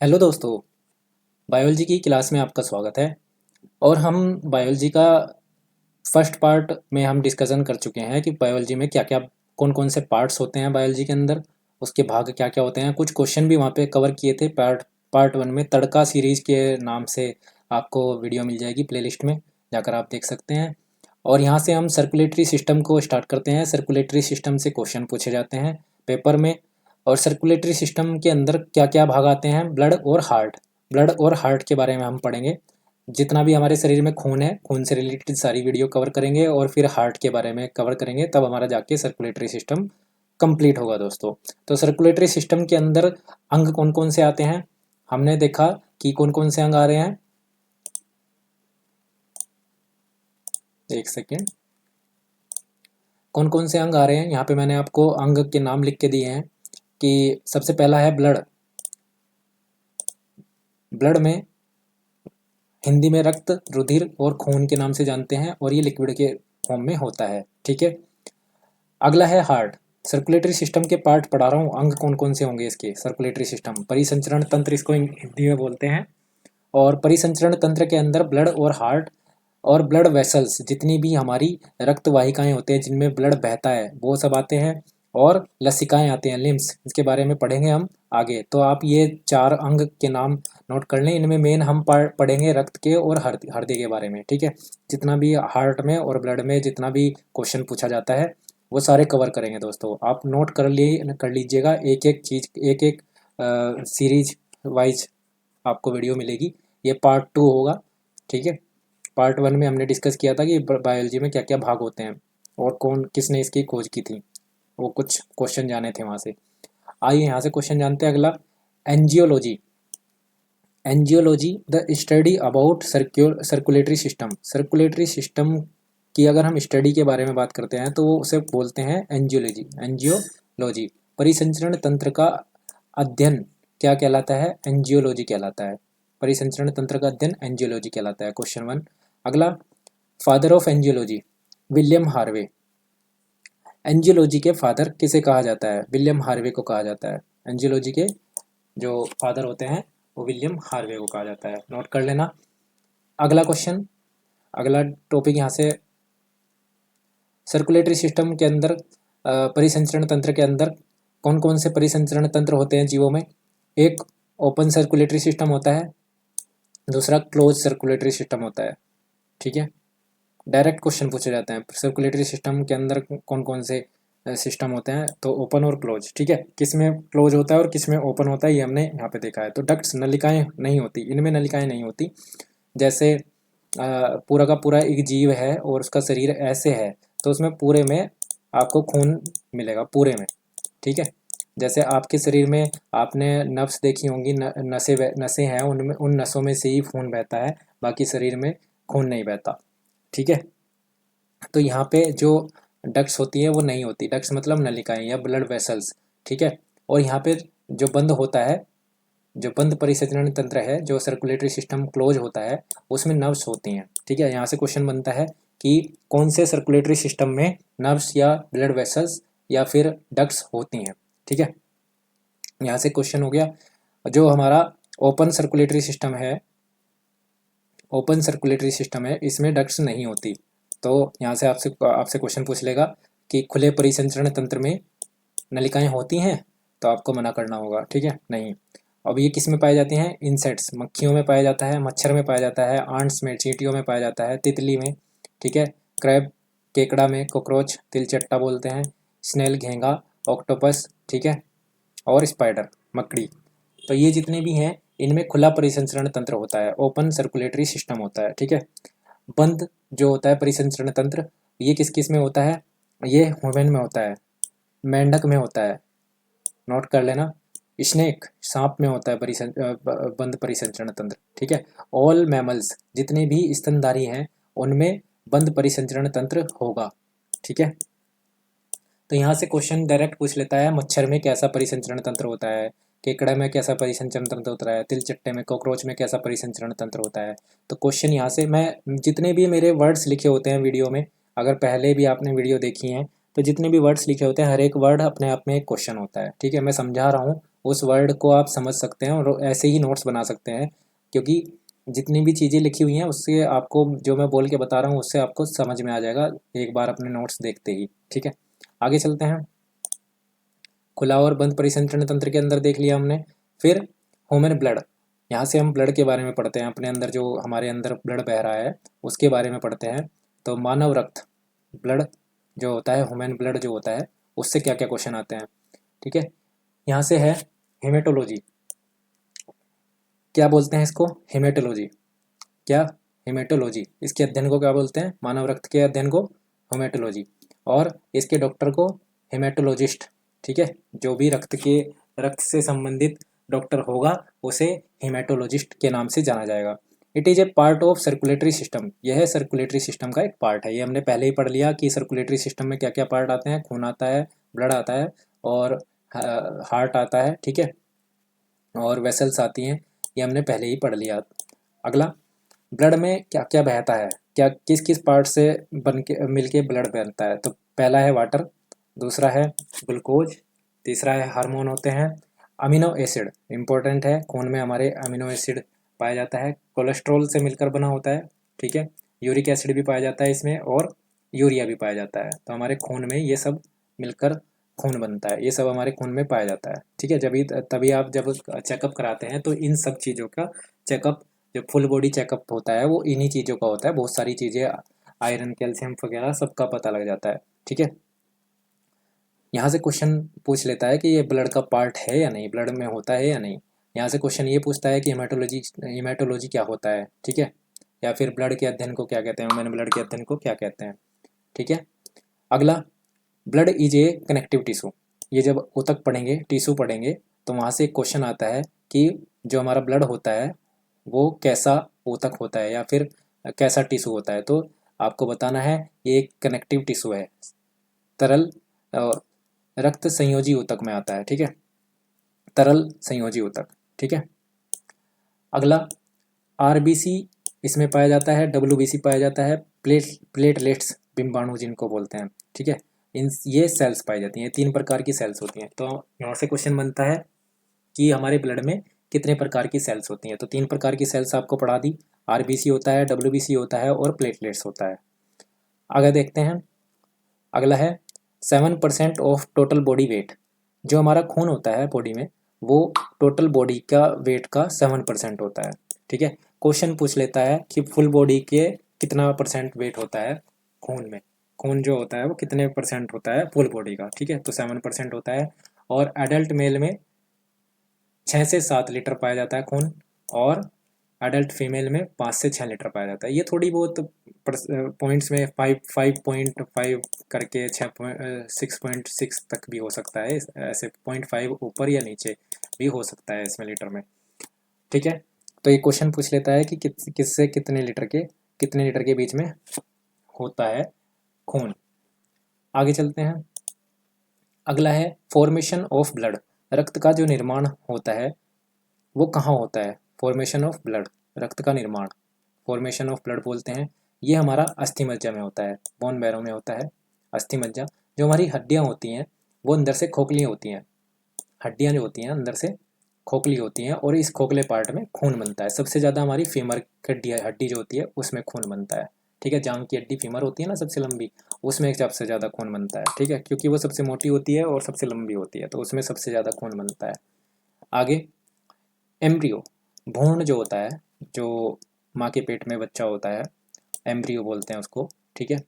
Hello दोस्तों। Biology की class में आपका स्वागत है। और हम बायोलॉजी का फर्स्ट पार्ट में हम डिस्कशन कर चुके हैं कि बायोलॉजी में क्या क्या कौन कौन से पार्ट्स होते हैं बायोलॉजी के अंदर, उसके भाग क्या क्या होते हैं। कुछ क्वेश्चन भी वहाँ पे कवर किए थे पार्ट वन में। तड़का सीरीज के नाम से आपको वीडियो मिल जाएगी प्लेलिस्ट में, जाकर आप देख सकते हैं। और यहाँ से हम सर्कुलेटरी सिस्टम को स्टार्ट करते हैं। सर्कुलेटरी सिस्टम से क्वेश्चन पूछे जाते हैं पेपर में। और सर्कुलेटरी सिस्टम के अंदर क्या क्या भाग आते हैं, ब्लड और हार्ट के बारे में हम पढ़ेंगे। जितना भी हमारे शरीर में खून है, खून से रिलेटेड सारी वीडियो कवर करेंगे और फिर हार्ट के बारे में कवर करेंगे, तब हमारा जाके सर्कुलेटरी सिस्टम कंप्लीट होगा दोस्तों। तो सर्कुलेटरी सिस्टम के अंदर अंग कौन कौन से आते हैं, हमने देखा कि कौन कौन से अंग आ रहे हैं। एक सेकेंड, कौन कौन से अंग आ रहे हैं यहाँ पे मैंने आपको अंग के नाम लिख के दिए हैं। कि सबसे पहला है ब्लड। ब्लड में हिंदी में रक्त, रुधिर और खून के नाम से जानते हैं, और ये लिक्विड के फॉर्म में होता है। ठीक है। अगला है हार्ट। सर्कुलेटरी सिस्टम के पार्ट पढ़ा रहा हूँ, अंग कौन कौन से होंगे इसके। सर्कुलेटरी सिस्टम, परिसंचरण तंत्र इसको हिंदी में बोलते हैं। और परिसंचरण तंत्र के अंदर ब्लड और हार्ट और ब्लड वेसल्स, जितनी भी हमारी रक्त वाहिकाएं होते हैं जिनमें ब्लड बहता है, वो सब आते हैं। और लसिकाएं आते हैं, लिम्स, इसके बारे में पढ़ेंगे हम आगे। तो आप ये चार अंग के नाम नोट कर लें। इनमें मेन हम पढ़ेंगे रक्त के और हृदय के बारे में। ठीक है। जितना भी हार्ट में और ब्लड में जितना भी क्वेश्चन पूछा जाता है वो सारे कवर करेंगे दोस्तों। आप नोट कर लीजिएगा, एक एक चीज, एक एक सीरीज वाइज आपको वीडियो मिलेगी। ये पार्ट टू होगा। ठीक है। पार्ट वन में हमने डिस्कस किया था कि बायोलॉजी में क्या क्या भाग होते हैं और कौन किसने इसकी खोज की थी, वो कुछ क्वेश्चन जाने थे वहाँ से। आइए यहाँ से क्वेश्चन जानते हैं। अगला, angiology. Angiology the study about circulatory system. Circulatory system की अगर हम स्टडी के बारे में बात करते हैं तो वो उसे बोलते हैं एंजियोलॉजी। एंजियोलॉजी परिसंचरण तंत्र का अध्ययन क्या कहलाता है, एंजियोलॉजी कहलाता है। परिसंचरण तंत्र का अध्ययन एंजियोलॉजी कहलाता है। Question one. अगला, father of angiology, William Harvey. Angiology के फादर किसे कहा जाता है, विलियम हार्वे को कहा जाता है। एंजियोलॉजी के जो फादर होते हैं वो विलियम हार्वे को कहा जाता है, नोट कर लेना। अगला क्वेश्चन, अगला टॉपिक यहाँ से, सर्कुलेटरी सिस्टम के अंदर परिसंचरण तंत्र के अंदर कौन कौन से परिसंचरण तंत्र होते हैं जीवों में। एक ओपन सर्कुलेटरी सिस्टम होता है, दूसरा क्लोज सर्कुलेटरी सिस्टम होता है। ठीक है। डायरेक्ट क्वेश्चन पूछे जाते हैं सर्कुलेटरी सिस्टम के अंदर कौन कौन से सिस्टम होते हैं, तो ओपन और क्लोज। ठीक है। किस में क्लोज होता है और किस में ओपन होता है ये हमने यहाँ पे देखा है। तो डक्ट्स, नलिकाएं नहीं होती, इनमें नलिकाएं नहीं होती। जैसे पूरा का पूरा एक जीव है और उसका शरीर ऐसे है, तो उसमें पूरे में आपको खून मिलेगा, पूरे में। ठीक है। जैसे आपके शरीर में आपने नब्स देखी होंगी, नसें हैं, उनमें उन नसों में से ही खून बहता है, बाकी शरीर में खून नहीं बहता। ठीक है। तो यहाँ पे जो डक्ट्स होती है वो नहीं होती। डक्ट्स मतलब नलिकाएं या ब्लड वेसल्स। ठीक है। और यहाँ पे जो बंद होता है, जो बंद परिसंचरण तंत्र है, जो सर्कुलेटरी सिस्टम क्लोज होता है, उसमें नर्व्स होती हैं। ठीक है। यहाँ से क्वेश्चन बनता है कि कौन से सर्कुलेटरी सिस्टम में नर्व्स या ब्लड वेसल्स या फिर डक्ट्स होती हैं। ठीक है। यहाँ से क्वेश्चन हो गया। जो हमारा ओपन सर्कुलेटरी सिस्टम है, ओपन सर्कुलेटरी सिस्टम है, इसमें डक्ट्स नहीं होती। तो यहाँ से आपसे आपसे क्वेश्चन पूछ लेगा कि खुले परिसंचरण तंत्र में नलिकाएं होती हैं, तो आपको मना करना होगा। ठीक है, नहीं। अब ये किस में पाई जाती हैं, इंसेक्ट्स, मक्खियों में पाया जाता है, मच्छर में पाया जाता है, आंट्स में, चींटियों में पाया जाता है, तितली में। ठीक है। क्रैब, केकड़ा में, कॉकरोच, तिलचट्टा बोलते हैं, स्नेल, घेंगा, ऑक्टोपस। ठीक है। और स्पाइडर, मकड़ी। तो ये जितने भी हैं इनमें खुला परिसंचरण तंत्र होता है, ओपन सर्कुलेटरी सिस्टम होता है। ठीक है। बंद जो होता है परिसंचरण तंत्र, ये किस किस में होता है, ये ह्यूमन में होता है, मेंढक में होता है, नोट कर लेना। स्नेक, सांप में होता है बंद परिसंचरण तंत्र। ठीक है। ऑल मैमल्स, जितने भी स्तनधारी हैं उनमें बंद परिसंचरण तंत्र होगा। ठीक है। तो यहाँ से क्वेश्चन डायरेक्ट पूछ लेता है, मच्छर में कैसा परिसंचरण तंत्र होता है, केकड़ा में कैसा परिसंचरण तंत्र होता है, तिलचट्टे में, कॉकरोच में कैसा परिसंचरण तंत्र होता है। तो क्वेश्चन यहाँ से, मैं जितने भी मेरे वर्ड्स लिखे होते हैं वीडियो में, अगर पहले भी आपने वीडियो देखी है तो जितने भी वर्ड्स लिखे होते हैं, हर एक वर्ड अपने आप में एक क्वेश्चन होता है। ठीक है। मैं समझा रहा हूँ उस वर्ड को आप समझ सकते हैं और ऐसे ही नोट्स बना सकते हैं, क्योंकि जितनी भी चीज़ें लिखी हुई हैं उससे आपको, जो मैं बोल के बता रहा हूँ उससे आपको समझ में आ जाएगा एक बार अपने नोट्स देखते ही। ठीक है, आगे चलते हैं। खुला और बंद परिसंचरण तंत्र के अंदर देख लिया हमने। फिर ह्यूमन ब्लड, यहाँ से हम ब्लड के बारे में पढ़ते हैं, अपने अंदर जो हमारे अंदर ब्लड बह रहा है उसके बारे में पढ़ते हैं। तो मानव रक्त, ब्लड जो होता है, ह्यूमन ब्लड जो होता है, उससे क्या क्या क्वेश्चन आते हैं। ठीक है, यहाँ से है हेमेटोलॉजी। क्या बोलते हैं इसको? हेमेटोलॉजी। क्या? हेमेटोलॉजी। इसके अध्ययन को क्या बोलते हैं? मानव रक्त के अध्ययन को हेमेटोलॉजी। और इसके डॉक्टर को हेमेटोलॉजिस्ट। ठीक है, जो भी रक्त से संबंधित डॉक्टर होगा उसे हेमेटोलॉजिस्ट के नाम से जाना जाएगा। It is a part of circulatory system. यह सर्कुलेटरी सिस्टम का एक पार्ट है। ये हमने पहले ही पढ़ लिया कि सर्कुलेटरी सिस्टम में क्या क्या पार्ट आते हैं। खून आता है, ब्लड आता है, और हार्ट आता है। ठीक है, और वेसल्स आती हैं, ये हमने पहले ही पढ़ लिया। अगला, ब्लड में क्या क्या बहता है, क्या किस किस पार्ट से बन के मिल के ब्लड बनता है। तो पहला है वाटर, दूसरा है ग्लूकोज, तीसरा है हार्मोन होते हैं, अमीनो एसिड इंपॉर्टेंट है, खून में हमारे अमीनो एसिड पाया जाता है, कोलेस्ट्रॉल से मिलकर बना होता है। ठीक है, यूरिक एसिड भी पाया जाता है इसमें, और यूरिया भी पाया जाता है। तो हमारे खून में ये सब मिलकर खून बनता है, ये सब हमारे खून में पाया जाता है। ठीक है, तभी आप जब चेकअप कराते हैं तो इन सब चीज़ों का चेकअप, जो फुल बॉडी चेकअप होता है वो इन्हीं चीज़ों का होता है। बहुत सारी चीज़ें, आयरन, कैल्शियम वगैरह सबका पता लग जाता है। ठीक है, यहाँ से क्वेश्चन पूछ लेता है कि ये ब्लड का पार्ट है या नहीं, ब्लड में होता है या नहीं। यहाँ से क्वेश्चन ये पूछता है कि हेमाटोलॉजी क्या होता है। ठीक है, या फिर ब्लड के अध्ययन को क्या कहते हैं, मैंने ब्लड के अध्ययन को क्या कहते हैं। ठीक है, अगला, blood is a connective tissue. ये जब ऊतक पढ़ेंगे, टिश्यू पढ़ेंगे, तो वहाँ से एक क्वेश्चन आता है कि जो हमारा ब्लड होता है वो कैसा ऊतक होता है या फिर कैसा टिश्यू होता है। तो आपको बताना है ये एक कनेक्टिव टिश्यू है, तरल रक्त संयोजी ऊतक में आता है। ठीक है, तरल संयोजी ऊतक। ठीक है, अगला, आरबीसी इसमें पाया जाता है, डब्ल्यूबीसी पाया जाता है, प्लेटलेट्स बिंबाणु जिनको बोलते हैं। ठीक है, इन ये सेल्स पाई जाती हैं, 3 प्रकार की सेल्स होती हैं। तो यहाँ से क्वेश्चन बनता है कि हमारे ब्लड में कितने प्रकार की सेल्स होती हैं। तो 3 प्रकार की सेल्स आपको पढ़ा दी, आरबीसी होता है, डब्ल्यूबीसी होता है, और प्लेटलेट्स होता है। आगे देखते हैं, अगला है 7% ऑफ टोटल बॉडी वेट। जो हमारा खून होता है बॉडी में, वो टोटल बॉडी का वेट का 7% होता है। ठीक है, क्वेश्चन पूछ लेता है कि फुल बॉडी के कितना परसेंट वेट होता है खून में। खून जो होता है वो कितने परसेंट होता है फुल बॉडी का। ठीक है, तो 7% होता है। और एडल्ट मेल में 6 से 7 लीटर पाया जाता है खून, और एडल्ट फीमेल में 5 से 6 लीटर पाया जाता है। ये थोड़ी बहुत पॉइंट्स में 5.5 करके 6.6 तक भी हो सकता है, ऐसे 0.5 ऊपर या नीचे भी हो सकता है इसमें लीटर में। ठीक है, तो ये क्वेश्चन पूछ लेता है कि किससे कितने लीटर के बीच में होता है खून। आगे चलते हैं, अगला है फॉर्मेशन ऑफ ब्लड। रक्त का जो निर्माण होता है वो कहाँ होता है? फॉर्मेशन ऑफ ब्लड, रक्त का निर्माण, फॉर्मेशन ऑफ ब्लड बोलते हैं। ये हमारा अस्थि मज्जा में होता है, बोन मैरो में होता है अस्थि मज्जा। जो हमारी हड्डियाँ होती हैं वो अंदर से खोखली होती हैं, हड्डियाँ जो होती हैं अंदर से खोखली होती हैं, और इस खोखले पार्ट में खून बनता है। सबसे ज़्यादा हमारी फीमर की हड्डी जो होती है उसमें खून बनता है। ठीक है, जांग की हड्डी फीमर होती है ना सबसे लंबी, उसमें सबसे ज़्यादा खून बनता है। ठीक है, क्योंकि वो सबसे मोटी होती है और सबसे लंबी होती है, तो उसमें सबसे ज़्यादा खून बनता है। आगे, एम्ब्रियो, भ्रूण जो होता है, जो माँ के पेट में बच्चा होता है, एम्ब्रियो बोलते हैं उसको। ठीक है,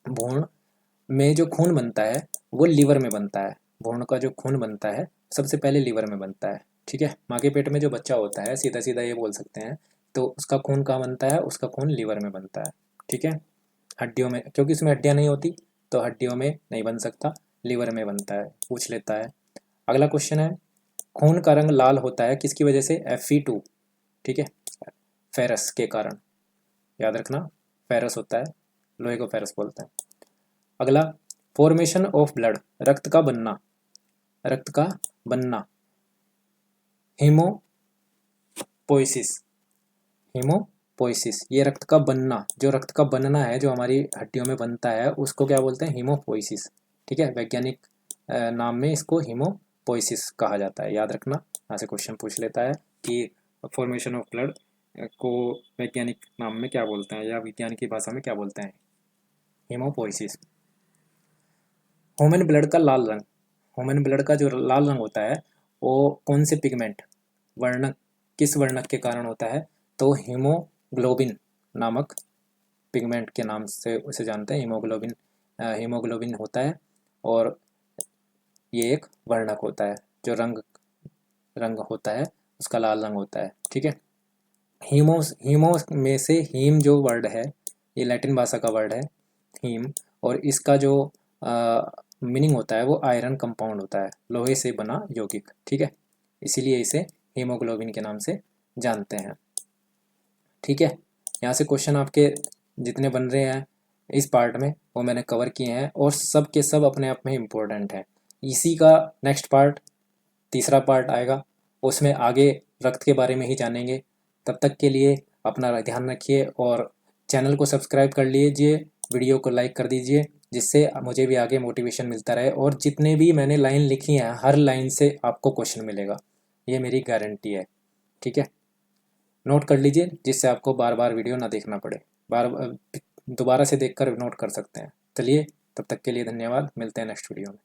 भ्रूण में जो खून बनता है वो लीवर में बनता है। भ्रूण का जो खून बनता है सबसे पहले लीवर में बनता है। ठीक है, माँ के पेट में जो बच्चा होता है, सीधा सीधा ये बोल सकते हैं, तो उसका खून कहाँ बनता है? उसका खून लीवर में बनता है। ठीक है, हड्डियों में, क्योंकि उसमें हड्डियाँ नहीं होती तो हड्डियों में नहीं बन सकता, लीवर में बनता है। पूछ लेता है। अगला क्वेश्चन है, खून का रंग लाल होता है किसकी वजह से? Fe2। ठीक है, फेरस के कारण, याद रखना, फेरस होता है, लोहे को फेरस बोलते हैं। अगला, फॉर्मेशन ऑफ ब्लड, रक्त का बनना, रक्त का बनना, हीमोपोइसिस, हीमोपोइसिस, ये रक्त का बनना, जो रक्त का बनना है जो हमारी हड्डियों में बनता है उसको क्या बोलते हैं? हीमोपोइसिस। ठीक है, वैज्ञानिक नाम में इसको हीमोपोइसिस कहा जाता है। याद रखना, यहाँ से क्वेश्चन पूछ लेता है कि फॉर्मेशन ऑफ ब्लड को वैज्ञानिक नाम में क्या बोलते हैं या विज्ञान की भाषा में क्या बोलते हैं? हीमोपोइसिस। ह्यूमन ब्लड का लाल रंग, ह्यूमन ब्लड का जो लाल रंग होता है वो कौन से पिगमेंट वर्णक किस वर्णक के कारण होता है? तो हीमोग्लोबिन नामक पिगमेंट के नाम से उसे जानते हैं। हीमोग्लोबिन होता है और ये एक वर्णक होता है जो रंग होता है उसका लाल रंग होता है। ठीक है। हीमो में से हीम जो वर्ड है ये लैटिन भाषा का वर्ड है हीम, और इसका जो मीनिंग होता है वो आयरन कंपाउंड होता है, लोहे से बना यौगिक। ठीक है, इसीलिए इसे हीमोग्लोबिन के नाम से जानते हैं। ठीक है, यहाँ से क्वेश्चन आपके जितने बन रहे हैं इस पार्ट में वो मैंने कवर किए हैं और सब के सब अपने आप में इम्पोर्टेंट हैं। इसी का नेक्स्ट पार्ट, तीसरा पार्ट आएगा, उसमें आगे रक्त के बारे में ही जानेंगे। तब तक के लिए अपना ध्यान रखिए और चैनल को सब्सक्राइब कर लीजिए, वीडियो को लाइक कर दीजिए, जिससे मुझे भी आगे मोटिवेशन मिलता रहे। और जितने भी मैंने लाइन लिखी हैं हर लाइन से आपको क्वेश्चन मिलेगा, ये मेरी गारंटी है। ठीक है, नोट कर लीजिए जिससे आपको बार बार वीडियो ना देखना पड़े, बार दोबारा से देखकर नोट कर सकते हैं। चलिए, तब तक के लिए धन्यवाद, मिलते हैं नेक्स्ट वीडियो में।